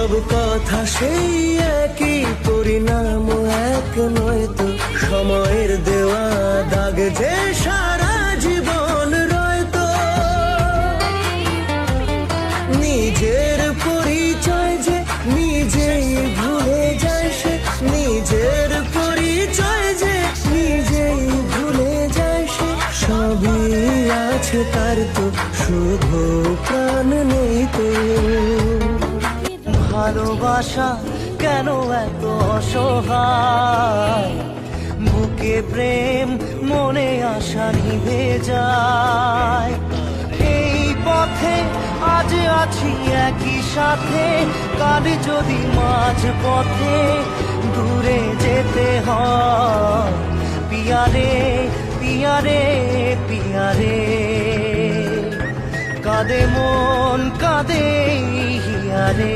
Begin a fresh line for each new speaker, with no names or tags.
সব কথা সেই একই, পরিণাম এক নয় তো। সময়ের দেওয়া দাগ যে সারা জীবন রয়তো। নিজের পরিচয় যে নিজেই ভুলে যায় সে, নিজের পরিচয় যে নিজেই ভুলে যায় সে। সবই আছে তার তো, শুধু প্রাণ নেই তো। ভালোবাসা কেন এত অসহায়, বুকে প্রেম মনে আশা নিভে যায়। এই পথে আজ আছি একই সাথে, কাল যদি মাঝ পথে দূরে যেতে হয়। পিয়ারে পিয়ারে পিয়ারে, কাঁদে মন কাঁদে হিয়ারে।